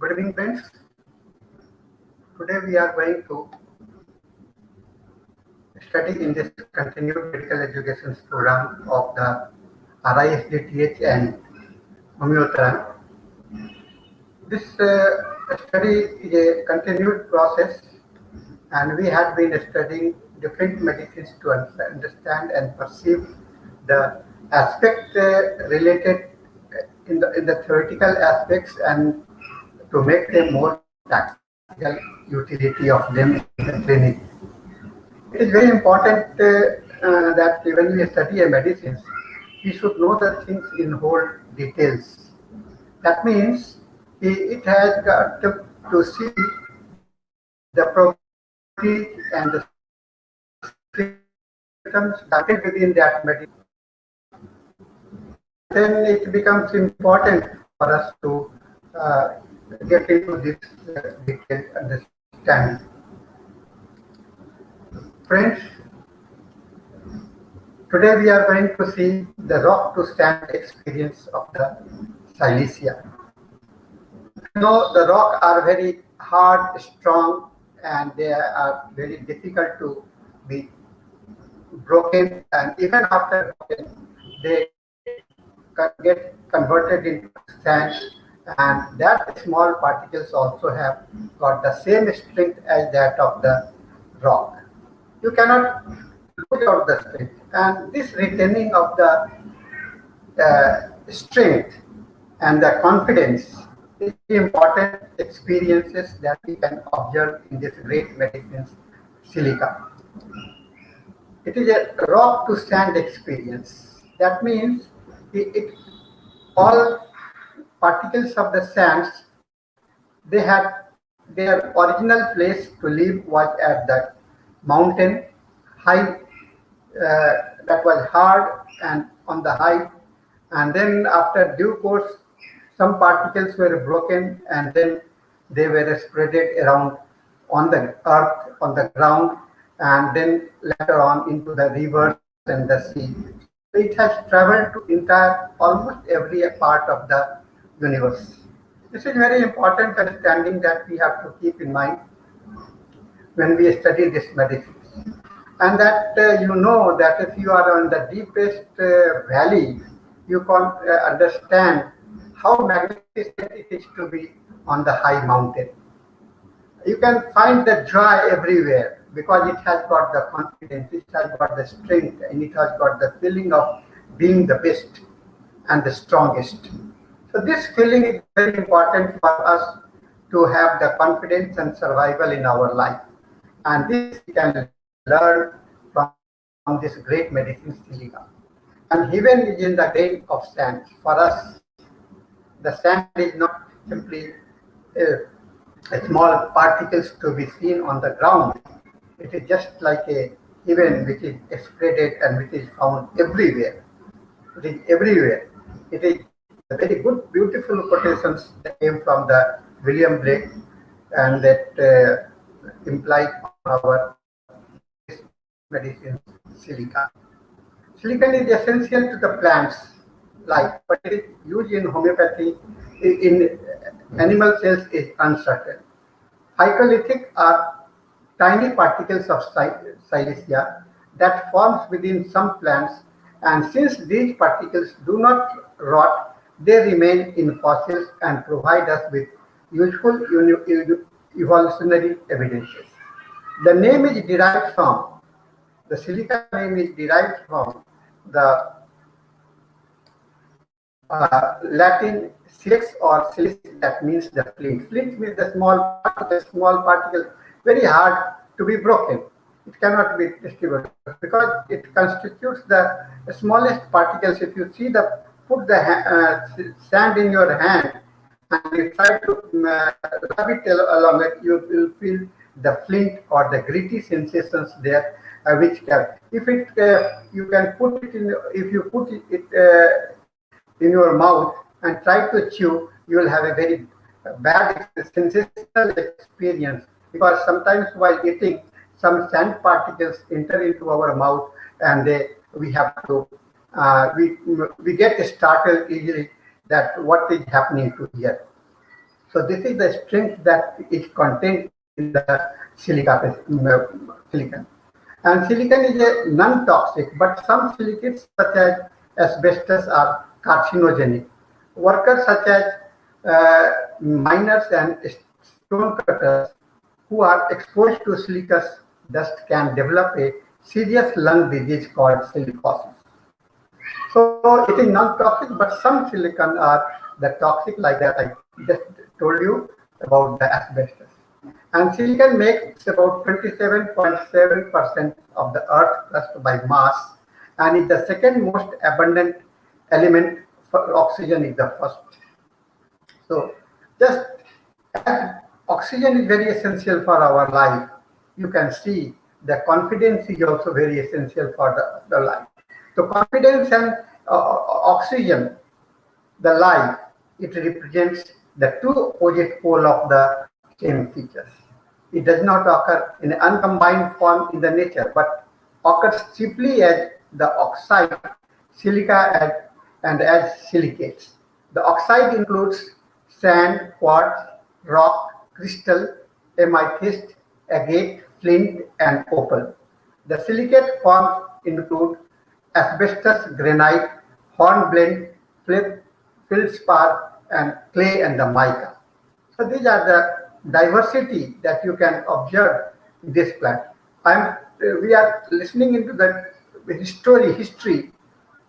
Good evening, friends. Today we are going to study in this continued medical education program of the RISDTH and Homoeopathic. This study is a continued process, and we have been studying different medicines to understand and perceive the aspect related in the theoretical aspects and to make them more practical utility of them in the clinic. It is very important that when we study a medicine, we should know the things in whole details. That means it has got to see the properties and the symptoms contained within that medicine. Then it becomes important for us to get into this detailed understanding. Friends, today we are going to see the rock to stand experience of the Silicea. You know, the rock are very hard, strong, and they are very difficult to be broken, and even after broken, they get converted into sand, and that small particles also have got the same strength as that of the rock. You cannot lose out the strength, and this retaining of the strength and the confidence is important experiences that we can observe in this great medicine, silica. It is a rock to sand experience. That means all particles of the sands, they had their original place to live was at the mountain high, that was hard and on the height, and then after due course some particles were broken and then they were spreaded around on the earth, on the ground, and then later on into the rivers and the sea. It has traveled to entire almost every part of the universe. This is very important understanding that we have to keep in mind when we study this medicine. And that you know that if you are on the deepest valley, you can understand how magnificent it is to be on the high mountain. You can find the joy everywhere because it has got the confidence, it has got the strength, and it has got the feeling of being the best and the strongest. So this feeling is very important for us to have the confidence and survival in our life. And this we can learn from this great medicine, silica. And heaven is in the grain of sand. For us, the sand is not simply small particles to be seen on the ground. It is just like a heaven which is spreaded and which is found everywhere. It is everywhere. It is a very good, beautiful quotations that came from the William Blake, and that implied our medicine, silica. Silicon is essential to the plants life, but it is used in homeopathy in animal cells is uncertain. Phytolithic are tiny particles of Silicea that forms within some plants, and since these particles do not rot, they remain in fossils and provide us with useful evolutionary evidences. The name is derived from, the silica name is derived from the Latin silex or silex, that means the flint. Flint means the small particle, very hard to be broken. It cannot be distributed because it constitutes the smallest particles. If you see put the sand in your hand and you try to rub it along it, you will feel the flint or the gritty sensations there, which if it you can put it in, if you put it in your mouth and try to chew, you will have a very bad sensational experience, because sometimes while eating, some sand particles enter into our mouth and we have to we get startled easily that what is happening to here. So this is the strength that is contained in the silicon. And silicon is a non-toxic, but some silicates such as asbestos are carcinogenic. Workers such as miners and stonecutters who are exposed to siliceous dust can develop a serious lung disease called silicosis. So it is non-toxic, but some silicon are the toxic, like that I just told you about the asbestos. And silicon makes about 27.7% of the Earth crust by mass, and is the second most abundant element. For oxygen is the first. So just as oxygen is very essential for our life, you can see the confidence is also very essential for the life. So confidence and oxygen, the life, it represents the two opposite pole of the same features. It does not occur in an uncombined form in the nature, but occurs simply as the oxide, silica, and as silicates. The oxide includes sand, quartz, rock, crystal, amethyst, agate, flint, and opal. The silicate forms include asbestos, granite, hornblende, feldspar, and clay and the mica. So these are the diversity that you can observe in this plant. We are listening into the history,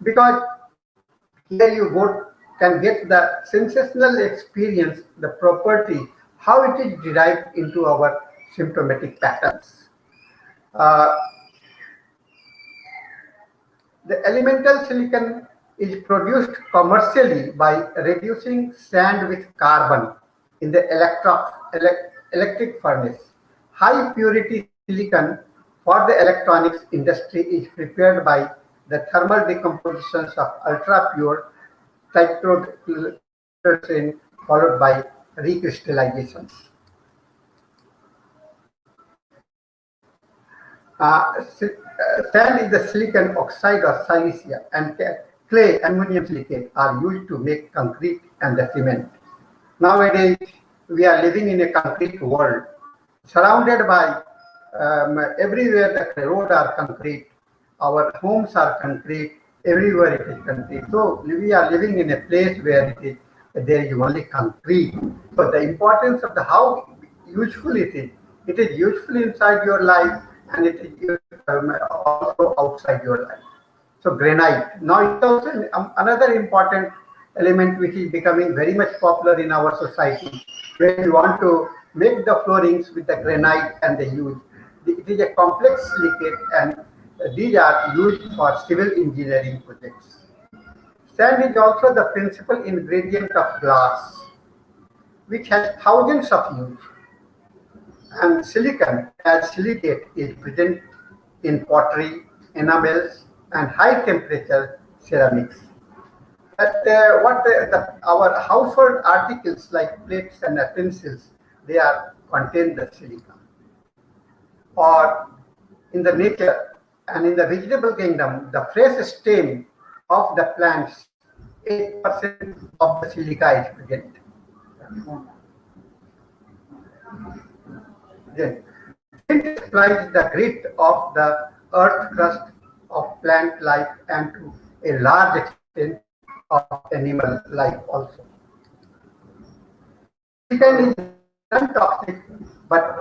because here you can get the sensational experience, the property, how it is derived into our symptomatic patterns. Uh, The elemental silicon is produced commercially by reducing sand with carbon in the electric furnace. High purity silicon for the electronics industry is prepared by the thermal decompositions of ultra pure tetrodotoxin followed by recrystallizations. Sand is the silicon oxide or silicea, and clay, ammonium silicate, are used to make concrete and the cement. Nowadays, we are living in a concrete world, surrounded by everywhere the roads are concrete, our homes are concrete, everywhere it is concrete. So we are living in a place where there is only concrete. So the importance of how useful it is useful inside your life, and it is also outside your life. So granite. Now it's also another important element which is becoming very much popular in our society, where you want to make the floorings with the granite and the use. It is a complex silicate, and these are used for civil engineering projects. Sand is also the principal ingredient of glass, which has thousands of uses. And silicon as silicate is present in pottery, enamels, and high temperature ceramics. Our household articles like plates and utensils, they are contain the silica. Or in the nature and in the vegetable kingdom, the fresh stem of the plants, 8% of the silica is present. Then, flint supplies the grit of the earth crust of plant life and to a large extent of animal life also. Silicon is non-toxic, but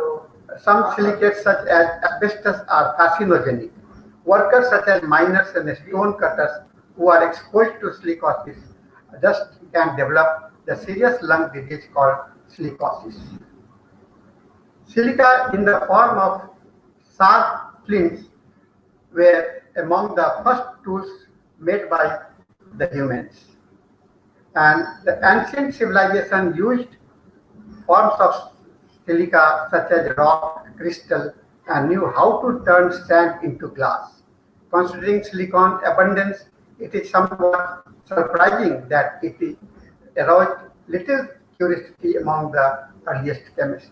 some silicates such as asbestos are carcinogenic. Workers such as miners and stone cutters who are exposed to silicosis just can develop the serious lung disease called silicosis. Silica in the form of sharp flints were among the first tools made by the humans. And the ancient civilization used forms of silica such as rock, crystal, and knew how to turn sand into glass. Considering silicon abundance, it is somewhat surprising that it aroused little curiosity among the earliest chemists.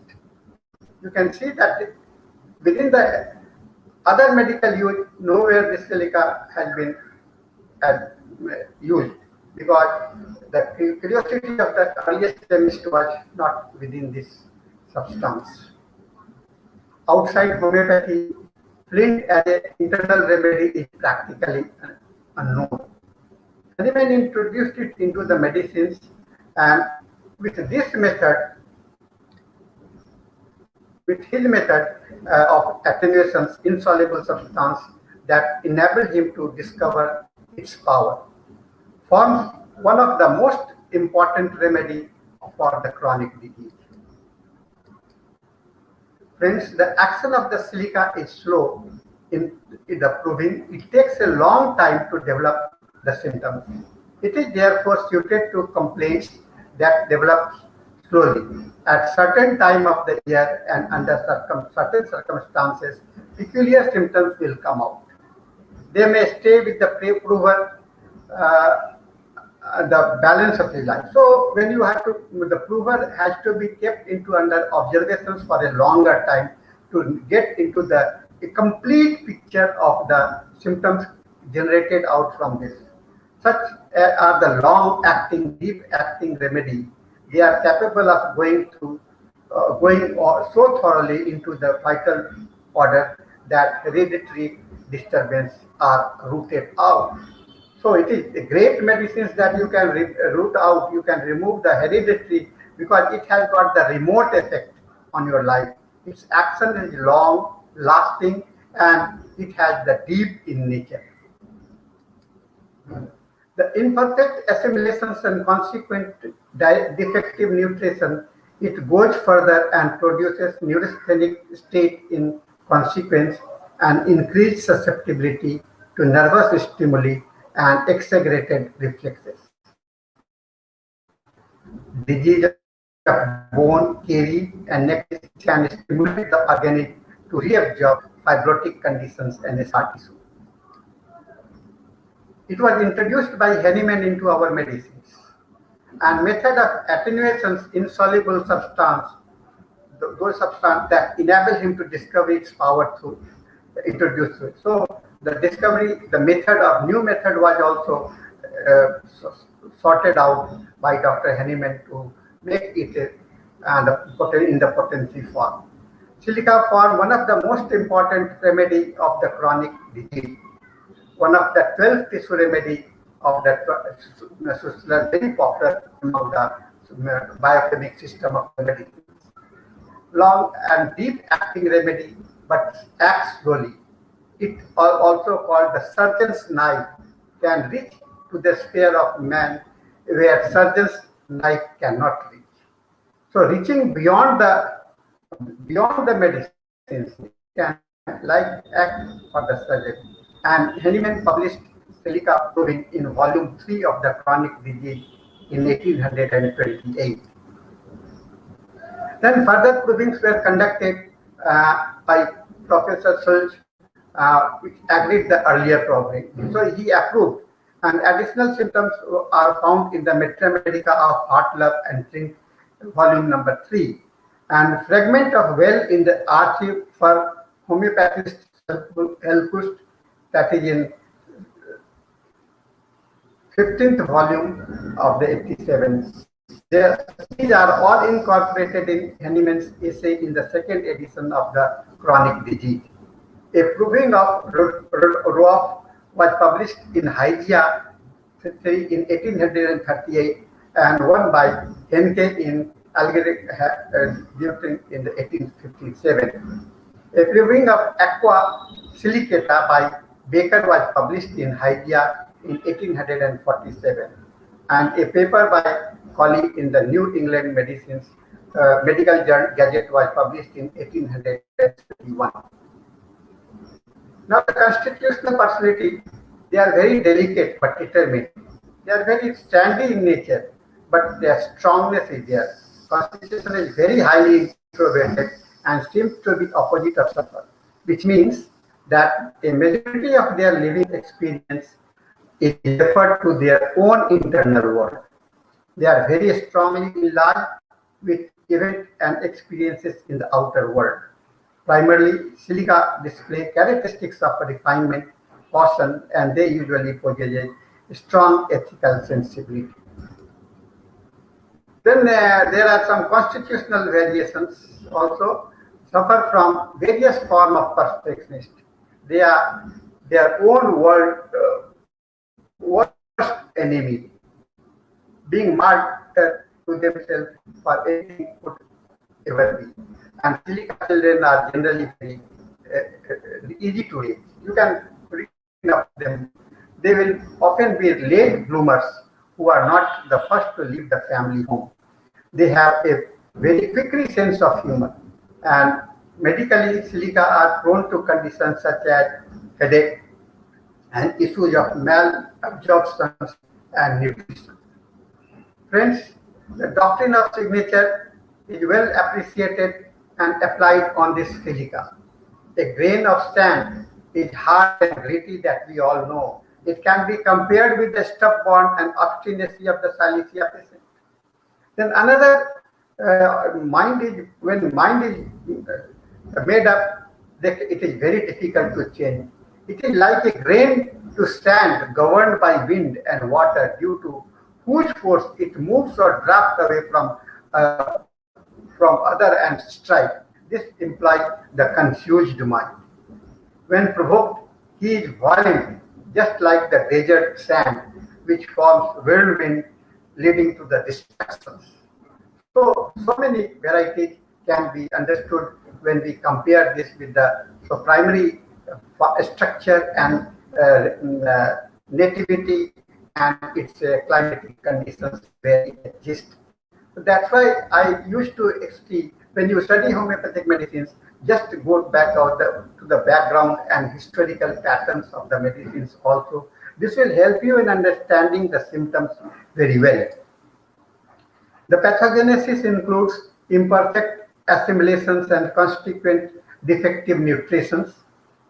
You can see that within the other medical use, nowhere this silica has been used. because the curiosity of the earliest chemist was not within this substance. Outside homeopathy, flint as an internal remedy is practically unknown. Hahnemann introduced it into the medicines, and with this method, with his method of attenuations, insoluble substance that enabled him to discover its power, forms one of the most important remedy for the chronic disease. Friends, the action of the silica is slow in the proving. It takes a long time to develop the symptoms. It is therefore suited to complaints that develop slowly. At certain time of the year and under certain circumstances, peculiar symptoms will come out. They may stay with the prover the balance of his life. So when you have to, the prover has to be kept into under observations for a longer time to get into the a complete picture of the symptoms generated out from this. Such are the long-acting, deep-acting remedy. They are capable of going so thoroughly into the vital order that hereditary disturbance are rooted out. So it is the great medicines that you can root out, you can remove the hereditary because it has got the remote effect on your life. Its action is long, lasting, and it has the deep in nature. The imperfect assimilations and consequent defective nutrition, it goes further and produces neurasthenic state in consequence and increased susceptibility to nervous stimuli and exaggerated reflexes. Disease of bone, carry, and neck can stimulate the organism to reabsorb fibrotic conditions and scar tissue. It was introduced by Hahnemann into our medicines. And method of attenuations insoluble substance, those substances that enable him to discover its power through introduced to it. So the discovery, the method of new method was also sorted out by Dr. Hahnemann to make it in the potency form. Silica form one of the most important remedy of the chronic disease. One of the 12 tissue remedy of the very popular among the biochemic system of the medicine. Long and deep acting remedy, but acts slowly. It also called the surgeon's knife, can reach to the sphere of man where surgeon's knife cannot reach. So reaching beyond the medicines can like act for the surgeon. And Hahnemann published Silica proving in volume 3 of the chronic disease in 1828. Then further provings were conducted by Professor Schultz, which agreed the earlier proving. So he approved, and additional symptoms are found in the Metra Medica of Heart, Love and Drink, volume number 3, and fragment of well in the archive for homeopathist Helfust, that is in 15th volume of the 87. These are all incorporated in Hahnemann's essay in the second edition of the chronic disease. A proving of Roth was published in Hygia in 1838 and one by Henke in Algeric in the 1857. A proving of aqua silicata by Baker was published in Hygia in 1847, and a paper by Colley in the New England Medical Gazette was published in 1851. Now the constitutional personality, they are very delicate but determined. They are very standy in nature, but their strongness is there. Constitution is very highly introverted and seems to be opposite of suffer, which means that a majority of their living experience is referred to their own internal world. They are very strongly in line with events and experiences in the outer world. Primarily, silica display characteristics of refinement, caution, and they usually possess strong ethical sensibility. Then there are some constitutional variations also suffer from various forms of perfectionist. They are their own worst enemy, being martyred to themselves for anything could ever be. And Silica children are generally very easy to raise. You can read enough of them. They will often be late bloomers who are not the first to leave the family home. They have a very quickly sense of humor, and medically, silica are prone to conditions such as headache and issues of malabsorption and nutrition. Friends, the doctrine of signature is well appreciated and applied on this silica. A grain of sand is hard and gritty that we all know. It can be compared with the stubborn and obstinacy of the Silicea peasant. Then another mind is when mind is made up, that it is very difficult to change. It is like a grain to sand governed by wind and water, due to whose force it moves or drafts away uh, from other and strike. This implies the confused mind. When provoked, he is violent, just like the desert sand, which forms whirlwind, leading to the distractions. So many varieties can be understood when we compare this with the primary structure and nativity and its climatic conditions where it exists. So that's why I used to see when you study homeopathic medicines, just go back out to the background and historical patterns of the medicines also. This will help you in understanding the symptoms very well. The pathogenesis includes imperfect assimilations and consequent defective nutritions.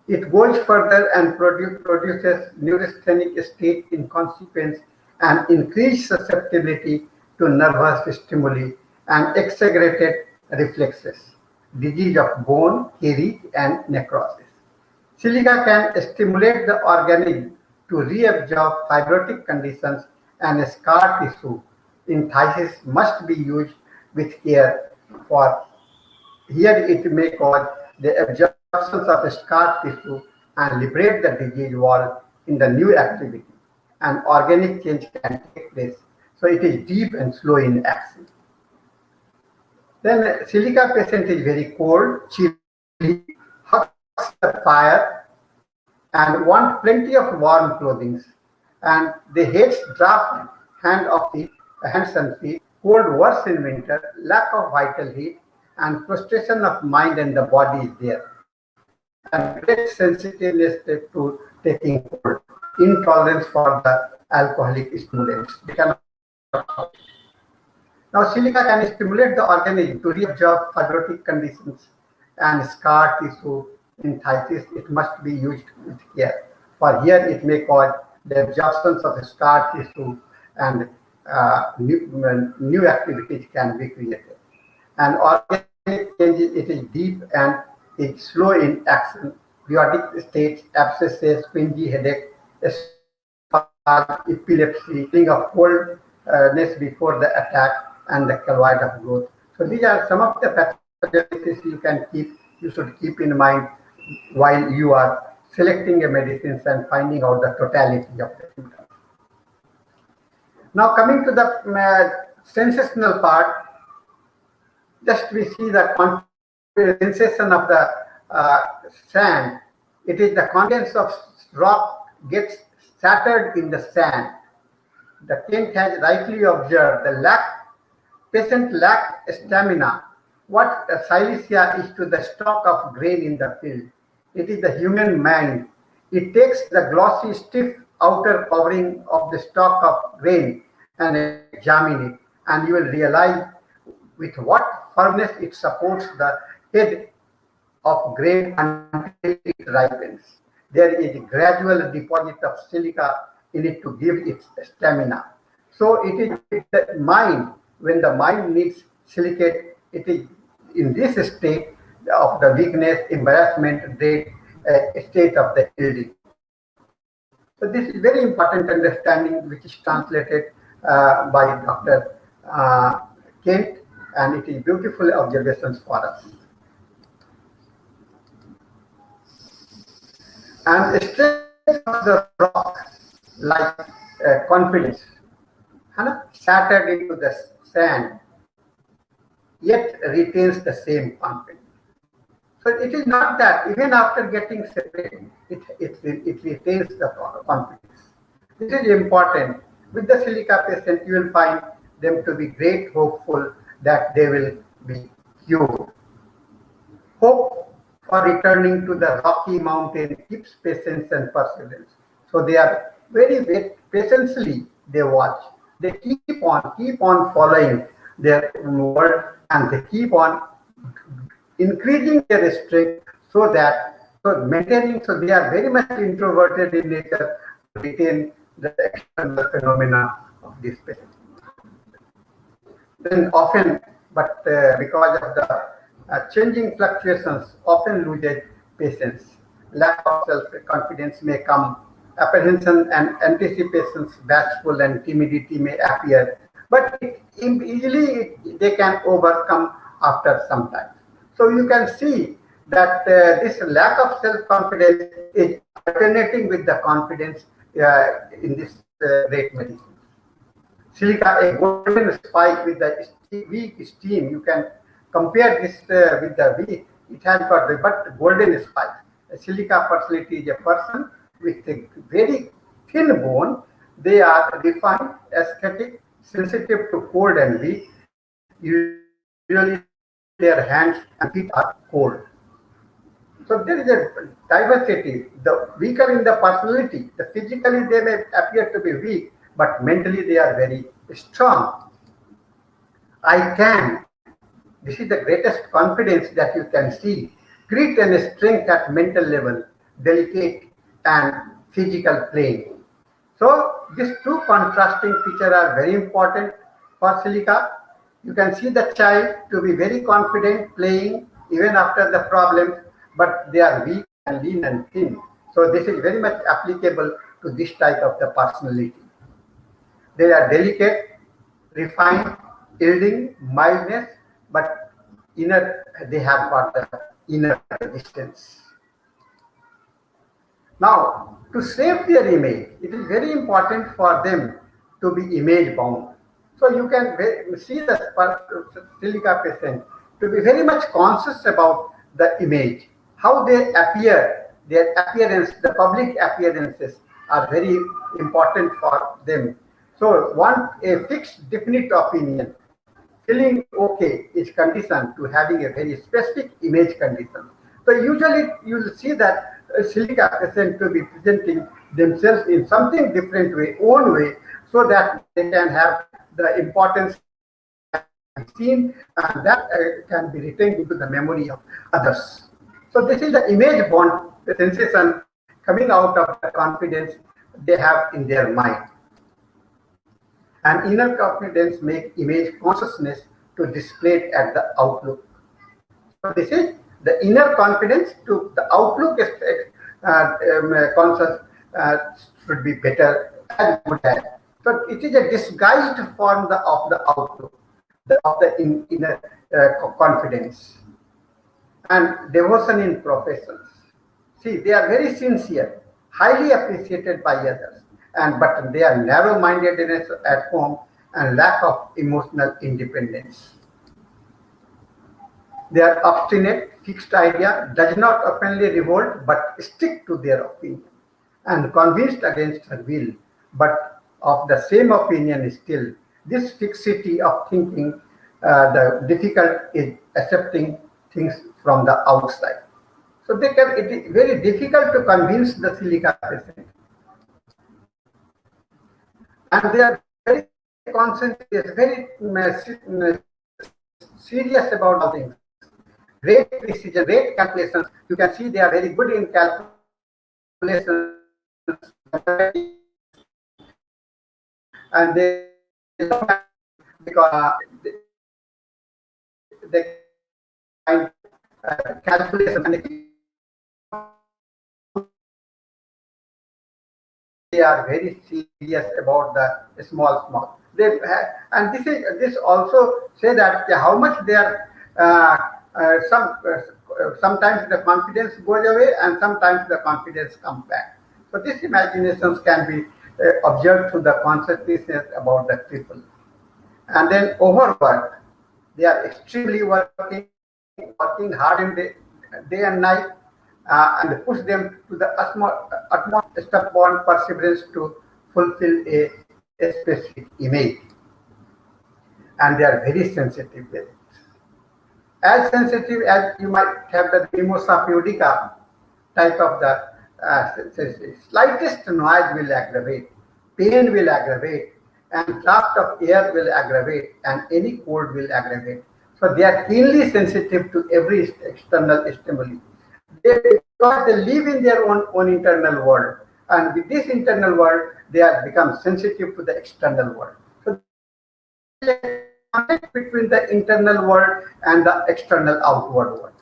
It goes further and produces neurasthenic state in consequence and increased susceptibility to nervous stimuli and exaggerated reflexes, disease of bone, carriage, and necrosis. Silica can stimulate the organism to reabsorb fibrotic conditions, and scar tissue in thighs must be used with care, for here it may cause the absorption of scar tissue and liberate the disease wall in the new activity. An organic change can take place. So it is deep and slow in action. Then silica patient is very cold, chilly, hugs the fire, and want plenty of warm clothing. And they hate draft hands and feet, cold worse in winter, lack of vital heat, and frustration of mind and the body is there. And great sensitiveness to taking cold, intolerance for the alcoholic stimulants. They cannot. Now, silica can stimulate the organism to reabsorb fibrotic conditions and scar tissue in thighs. It must be used with care. For here, it may cause the absorption of scar tissue and new activities can be created. And organic changes, it is deep and it's slow in action. Periodic states, abscesses, twingy headache, epilepsy, feeling of coldness before the attack, and the calvoid of growth. So these are some of the pathogenesis you should keep in mind while you are selecting a medicines and finding out the totality of the symptoms. Now coming to the sensational part, just we see the sensation of the sand. It is the contents of rock gets scattered in the sand. The king has rightly observed the patient lack stamina. What Silicea is to the stalk of grain in the field. It is the human mind. It takes the glossy, stiff outer covering of the stalk of grain and examine it, and you will realize with what firmness it supports the head of grain until it ripens. There is a gradual deposit of silica in it to give it stamina. So it is the mind. When the mind needs silicate, it is in this state of the weakness, embarrassment, dread, state of the yielding. So this is very important understanding, which is translated by Dr. Kent, and it is beautiful observations for us. And strength of the rock, like confidence, shattered into the sand, yet retains the same confidence. So it is not that even after getting separated, it retains the confidence. This is important. With the silica patient, you will find them to be great hopeful that they will be cured. Hope for returning to the rocky mountain keeps patience and perseverance. So they are very patiently they watch. They keep on following their word, and they keep on increasing their strength so that maintaining, so they are very much introverted in nature to retain the external phenomena of this patient. Then often, but because of the changing fluctuations, often loses patience. Lack of self-confidence may come, apprehension and anticipations, bashful and timidity may appear, but easily they can overcome after some time. So you can see that this lack of self-confidence is alternating with the confidence in this great medicine. Silica, a golden spike with the weak steam. You can compare this with the weak. It has got the but golden spike. A silica personality is a person with a very thin bone. They are refined, aesthetic, sensitive to cold and weak. Usually, their hands and feet are cold. So there is a diversity. The weaker in the personality, the physically they may appear to be weak, but mentally they are very strong. I can. This is the greatest confidence that you can see. Grit and strength at mental level, delicate and physical plane. So these two contrasting features are very important for silica. You can see the child to be very confident playing even after the problems, but they are weak and lean and thin. So this is very much applicable to this type of the personality. They are delicate, refined, yielding, mildness, but inner they have got the inner resistance. Now, to save their image, it is very important for them to be image bound. So you can see the silica patient to be very much conscious about the image, how they appear, their appearance, the public appearances are very important for them. So want a fixed, definite opinion. Feeling okay is conditioned to having a very specific image condition. So usually you will see that silica patient to be presenting themselves in something different way, own way, so that they can have the importance seen, and that can be retained into the memory of others. So this is the image bond, the sensation coming out of the confidence they have in their mind. And inner confidence make image consciousness to display it at the outlook. So this is the inner confidence to the outlook is conscious should be better and good at. So it is a disguised form of the outlook, of the inner confidence. And devotion in professions. See, they are very sincere, highly appreciated by others, and but they are narrow-mindedness at home and lack of emotional independence. They are obstinate, fixed idea, does not openly revolt, but stick to their opinion, and convinced against her will, but of the same opinion still. This fixity of thinking, the difficult is accepting things from the outside. So they can, it is very difficult to convince the silica patient. And they are very concentrated, very serious about all things. Great precision, great calculations. You can see they are very good in calculations, and they because they find calculations and they are very serious about the small. And this also say that how much they are. Sometimes the confidence goes away, and sometimes the confidence comes back. So these imaginations can be observed through the consciousness about the people. And then overwork. They are extremely working hard in day and night, and push them to the utmost stubborn perseverance to fulfill a specific image. And they are very sensitive with it. As sensitive as you might have the mimosa pudica type of the slightest noise will aggravate, pain will aggravate, and draft of air will aggravate, and any cold will aggravate. So they are keenly sensitive to every external stimuli. Because they live in their own internal world, and with this internal world, they have become sensitive to the external world. So conflict between the internal world and the external outward world,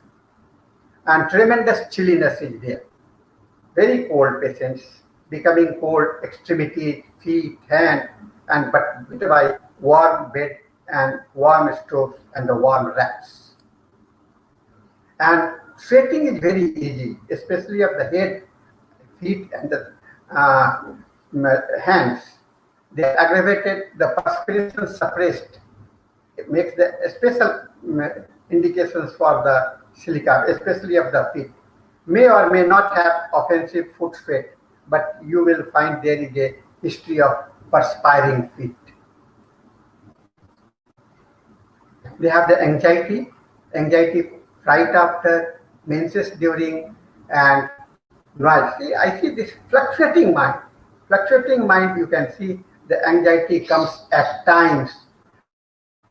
and tremendous chilliness is there. Very cold patients, becoming cold extremities, feet, hand, and but by warm bed and warm stoves and the warm racks. And sweating is very easy, especially of the head, feet, and the hands. They are aggravated, the perspiration suppressed. It makes the special indications for the silica, especially of the feet. May or may not have offensive foot sweat, but you will find there is a history of perspiring feet. They have the anxiety, fright after, menses during, and noise. See, I see this fluctuating mind. Fluctuating mind, you can see the anxiety comes at times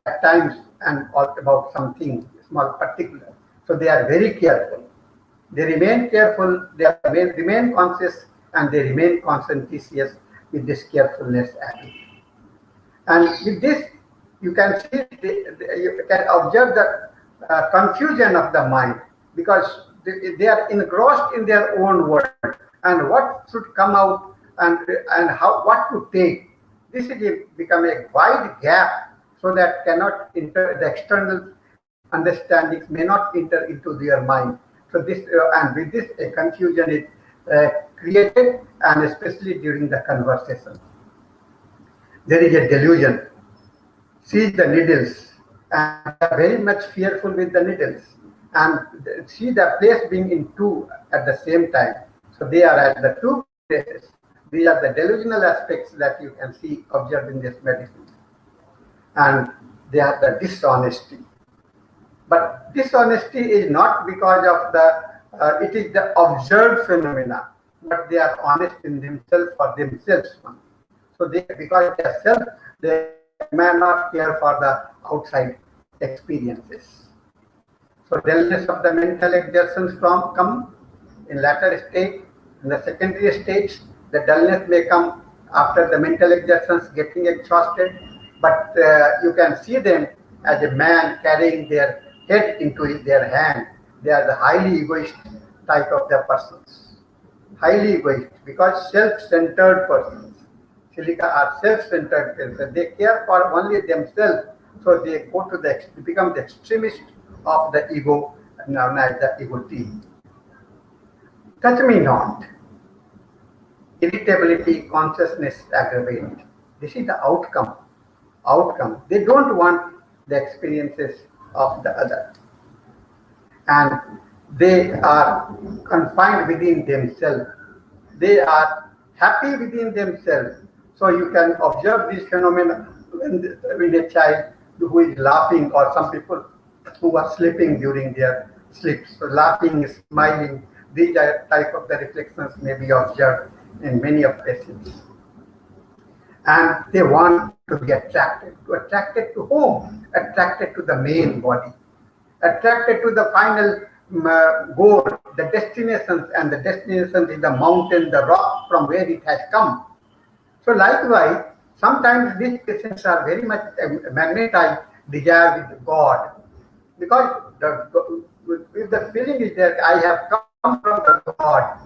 and all about something small particular. So they are very careful. They remain careful, remain conscious, and they remain conscientious with this carefulness attitude. And with this, you can see, you can observe the confusion of the mind, because they are engrossed in their own world, and what should come out and how what to take. This is become a wide gap, so that cannot enter the external understandings may not enter into their mind. So this and with this a confusion is created, and especially during the conversation. There is a delusion. See the needles, and they are very much fearful with the needles, and see the place being in two at the same time. So they are at the two places. These are the delusional aspects that you can see observed in this medicine. And they are the dishonesty. But dishonesty is not because of it is the observed phenomena, but they are honest in themselves for themselves. So because they are self, they may not care for the outside experiences. So dullness of the mental exertions come in latter stage. In the secondary stage, the dullness may come after the mental exertions getting exhausted, but you can see them as a man carrying their head into their hand. They are the highly egoist type of the persons. Highly egoist, because self-centered persons. Silica are self-centered persons. They care for only themselves, so they go to become the extremist of the ego, known as the egotee. Touch me not. Irritability, consciousness aggravate. This is the outcome. They don't want the experiences of the other. And they are confined within themselves. They are happy within themselves. So you can observe this phenomenon when a child who is laughing, or some people who are sleeping during their sleep. So laughing, smiling, these are type of the reflections may be observed in many of patients. And they want to be attracted. Attracted to whom? Attracted to the main body. Attracted to the final goal, the destinations, and the destination is the mountain, the rock from where it has come. So likewise, sometimes these patients are very much magnetized desire with God, because if the feeling is that I have come from the God,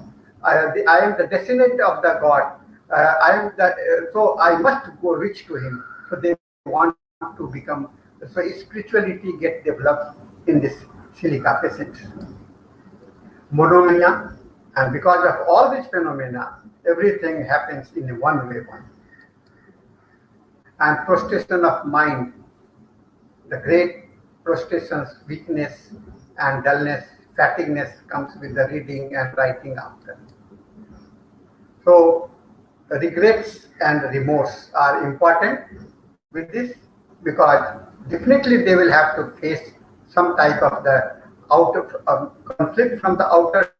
I am the descendant of the God, So I must go rich to him. So they want to become. So spirituality get developed in this silica patient. Monomania, and because of all these phenomena, everything happens in one way. And prostration of mind, the great prostrations, weakness and dullness, fatigueness comes with the reading and writing after. So regrets and remorse are important with this, because definitely they will have to face some type of the outer conflict from the outer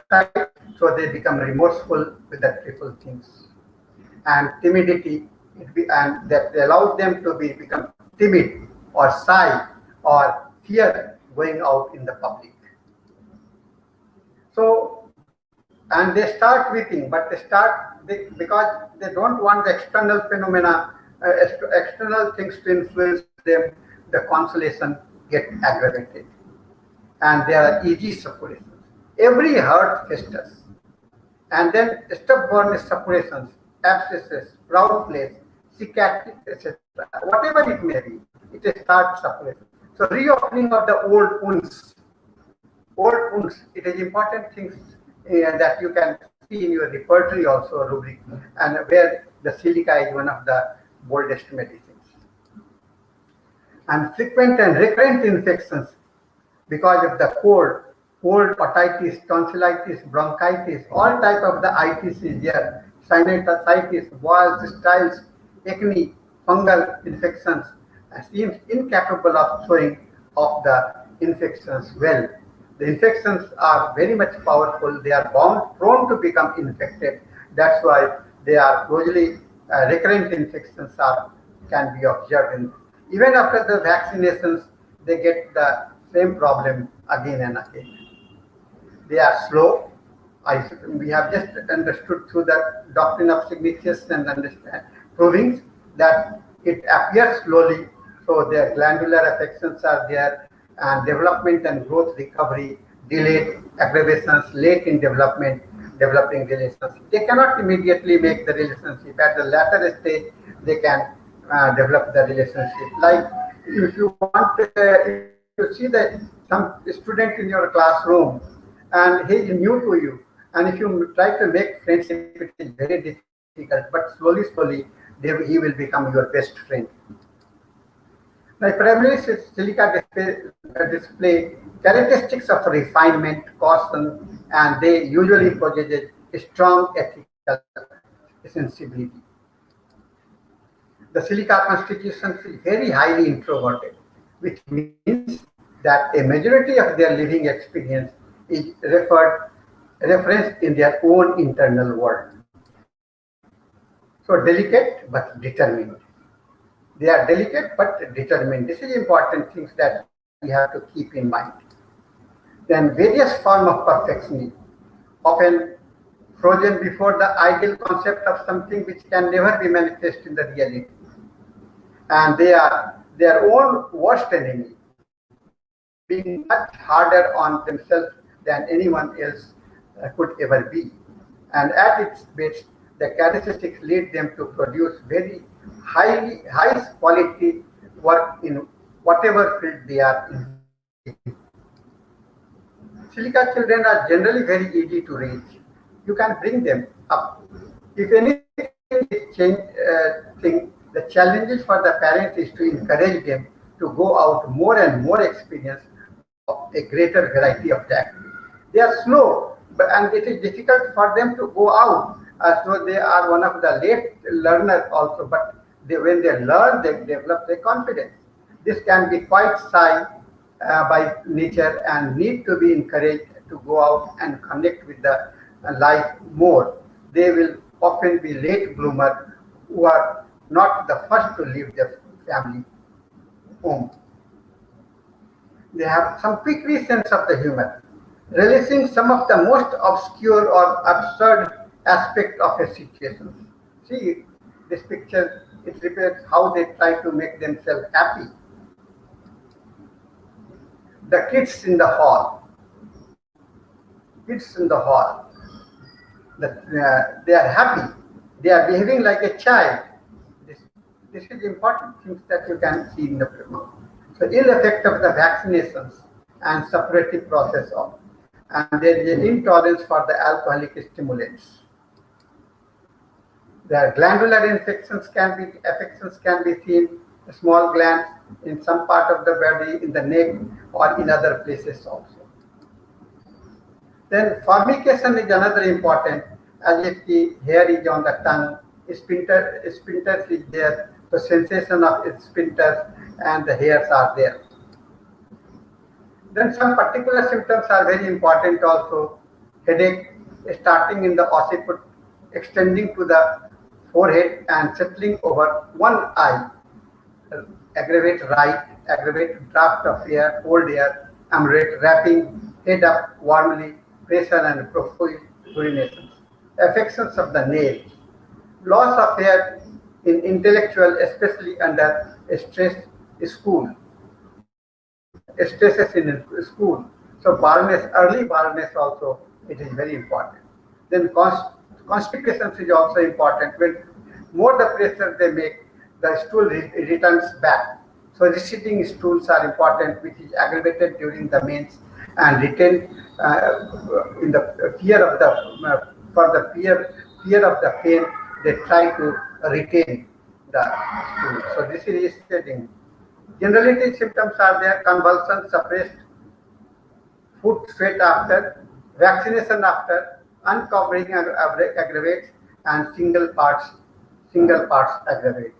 side, so they become remorseful with the triple things. And timidity, and that allows them to become timid or shy or fear going out in the public. So, and they start weeping, but because they don't want the external phenomena, external things to influence them, the consolation get aggravated, and there are easy separations. Every hurt festers, and then stubborn separations, abscesses, proud place, cicatrices, etc. Whatever it may be, it starts separation. So reopening of the old wounds. Old wounds, it is important things that you can see in your repertory also, rubric, and where the silica is one of the boldest medicines. And frequent and recurrent infections because of the cold, otitis, tonsillitis, bronchitis, all type of the itis is there, sinusitis, boils, styles, acne, fungal infections, seems incapable of showing of the infections well. The infections are very much powerful. They are prone to become infected. That's why they are usually recurrent infections can be observed. Even after the vaccinations, they get the same problem again and again. They are slow. We have just understood through the doctrine of signatures and understand proving that it appears slowly. So their glandular affections are there, and development and growth recovery, delayed aggravations, late in developing relationship. They cannot immediately make the relationship. At the latter stage, they can develop the relationship. Like if you want, if you see that some student in your classroom and he is new to you, and if you try to make friendship, it is very difficult. But slowly, he will become your best friend. The primarily silica display characteristics of refinement, caution, and they usually possess a strong ethical sensibility. The silica constitution is very highly introverted, which means that a majority of their living experience is referenced in their own internal world. So delicate but determined. They are delicate but determined. This is important things that we have to keep in mind. Then various forms of perfectionism, often frozen before the ideal concept of something which can never be manifest in the reality. And they are their own worst enemy, being much harder on themselves than anyone else could ever be. And at its best, the characteristics lead them to produce very high quality work in whatever field they are in. Silica children are generally very easy to reach. You can bring them up. If anything is the challenges for the parents is to encourage them to go out more and more experience of a greater variety of the activities. They are slow, and it is difficult for them to go out. So they are one of the late learners also, but when they learn, they develop their confidence. This can be quite shy by nature and need to be encouraged to go out and connect with the life more. They will often be late bloomers who are not the first to leave their family home. They have some quick sense of the humor, releasing some of the most obscure or absurd aspect of a situation. See, this picture, it reflects how they try to make themselves happy. The kids in the hall, they are happy. They are behaving like a child. This, this is important things that you can see in the film. So ill effect of the vaccinations and suppurative process of, and there is an intolerance for the alcoholic stimulants. The glandular affections can be seen, small glands in some part of the body, in the neck or in other places also. Then formication is another important, as if the hair is on the tongue, sphincters is there, the sensation of sphincters and the hairs are there. Then some particular symptoms are very important also. Headache starting in the occiput, extending to the forehead and settling over one eye. Aggravate right, aggravate draft of air, cold air, ameliorate wrapping head up warmly, pressure and profuse urinations. Affections of the nails. Loss of hair in intellectual, especially under stress school. Stresses in school. So baldness, early baldness also, it is very important. Then constipation is also important. When more the pressure they make, the stool returns back. So receding stools are important, which is aggravated during the means and retained in the fear of the for the fear of the pain. They try to retain the stool. So this is receding. Generality symptoms are there: convulsions, suppressed foot sweat after, vaccination after, uncovering aggravates, and single parts aggravate.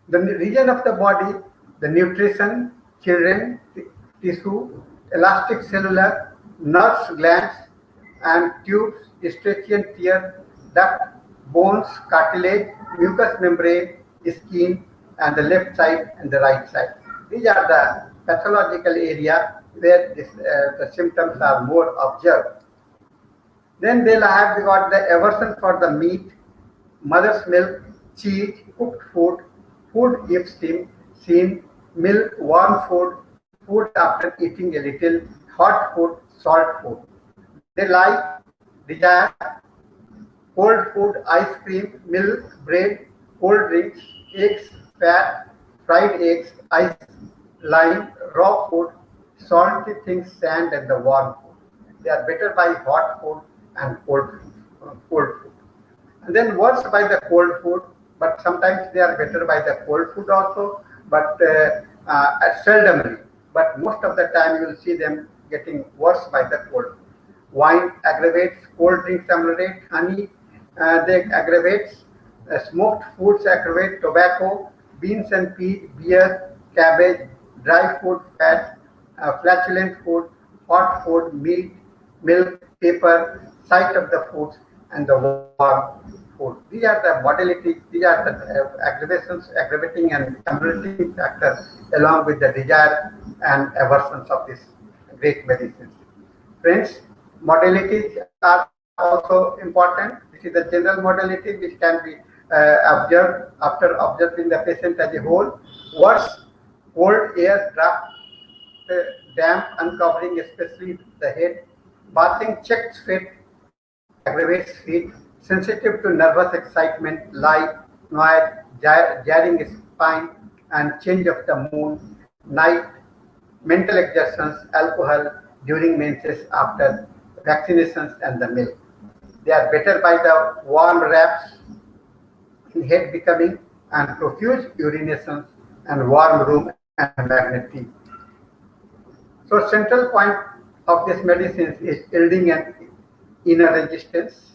The region of the body, the nutrition, children, tissue, elastic cellular, nerves, glands, and tubes, Eustachian tear, duct, bones, cartilage, mucous membrane, skin, and the left side and the right side. These are the pathological area where the symptoms are more observed. Then they'll have got the aversion for the meat, mother's milk, cheese, cooked food, food if seen, milk, warm food, food after eating a little, hot food, salt food. They like, desire, cold food, ice cream, milk, bread, cold drinks, eggs, fat, fried eggs, ice, lime, raw food, salty things, sand, and the warm food. They are better by hot food and cold food. And then worse by the cold food, but sometimes they are better by the cold food also, but seldomly. But most of the time you will see them getting worse by the cold food. Wine aggravates, cold drinks ameliorate, honey they aggravates, smoked foods aggravate, tobacco, beans and peas, beer, cabbage, dry food, fat, flatulent food, hot food, meat, milk, paper, sight of the foods, and the warm food. These are the modalities, these are the aggravations, aggravating and ameliorating factors along with the desire and aversions of this great medicines. Friends, modalities are also important. This is the general modality which can be observed after observing the patient as a whole. Worse, cold air, draft, damp, uncovering, especially the head, bathing, checked sweat, aggravates feet, sensitive to nervous excitement, light, noise, jarring spine, and change of the mood, night, mental exertions, alcohol during menses, after vaccinations, and the milk. They are better by the warm wraps, in head becoming, and profuse urinations, and warm room and magnet tea. So central point of this medicine is yielding an inner resistance,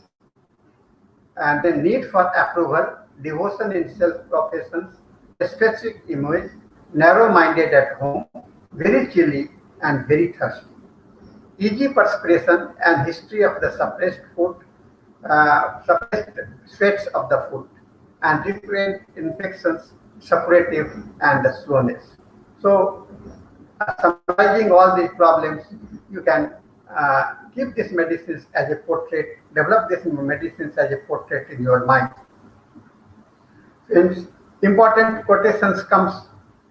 and the need for approval, devotion in self-professions, specific image, narrow-minded at home, very chilly and very thirsty. Easy perspiration and history of the suppressed foot, suppressed sweats of the foot, and frequent infections, suppurative, and the slowness. So, summarizing all these problems, you can keep these medicines as a portrait, develop these medicines as a portrait in your mind. Since important quotations comes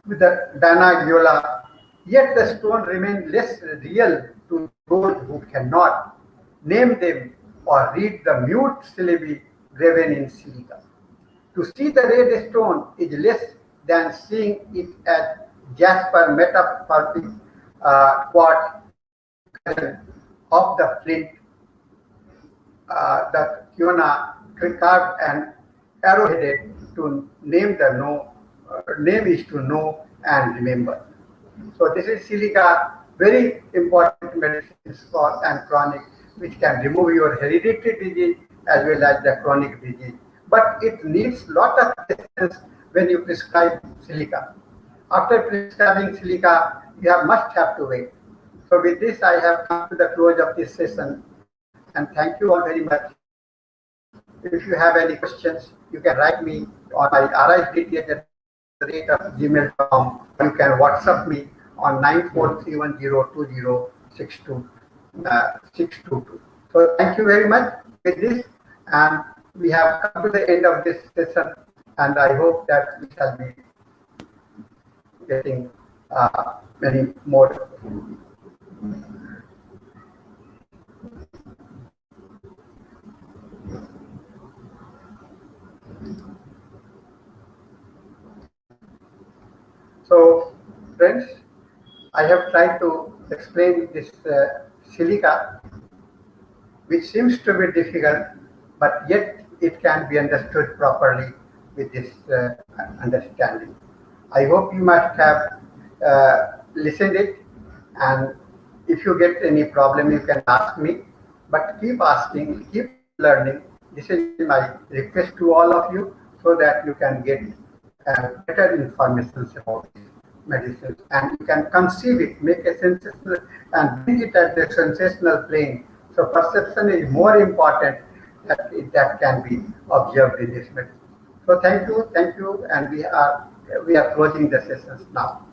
with the Dana Giola, yet the stone remains less real to those who cannot name them or read the mute syllabi graven in silica. To see the red stone is less than seeing it as jasper metamorphic quartz of the flint, the Kiona carved and arrowheaded to name the name is to know and remember. So this is silica, very important medicines for and chronic, which can remove your hereditary disease as well as the chronic disease. But it needs lot of patience when you prescribe silica. After prescribing silica, must have to wait. So with this, I have come to the close of this session, and thank you all very much. If you have any questions, you can write me on my risdt@gmail.com, or you can WhatsApp me on 9431020622. So thank you very much with this, and we have come to the end of this session, and I hope that we shall be getting many more. So, friends, I have tried to explain this silica, which seems to be difficult, but yet it can be understood properly with this understanding. I hope you must have listened it, and if you get any problem, you can ask me. But keep asking, keep learning. This is my request to all of you, so that you can get better information about medicines, and you can conceive it, make a sensational, and bring it at the sensational plane. So perception is more important that can be observed in this medicine. So thank you, and we are closing the sessions now.